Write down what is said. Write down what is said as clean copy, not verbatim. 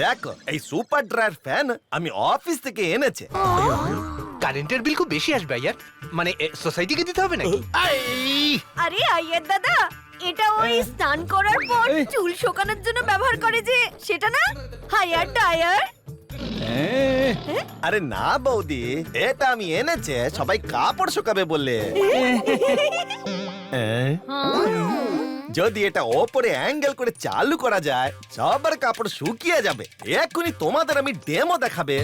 দেখো এই super dryer fan আমি অফিস থেকে এনেছে। কারেন্টের বিল খুব বেশি আসবে ইয়ার, মানে সোসাইটিকে দিতে হবে নাকি? আরে আইয়ার দাদা, এটা ওই স্নান করার পর চুল শুকানোর জন্য ব্যবহার করে যে, সেটা না? Higher tier. আরে না বৌদি, এটা আমি এনেছে সবাই কাপড় শুকাবে বললে। যদি এটা ওপরে অ্যাঙ্গেল করে চালু করা যায় সবার কাপড় শুকিয়ে যাবে। এক্ষুনি তোমাদের আমি ডেমো দেখাবে।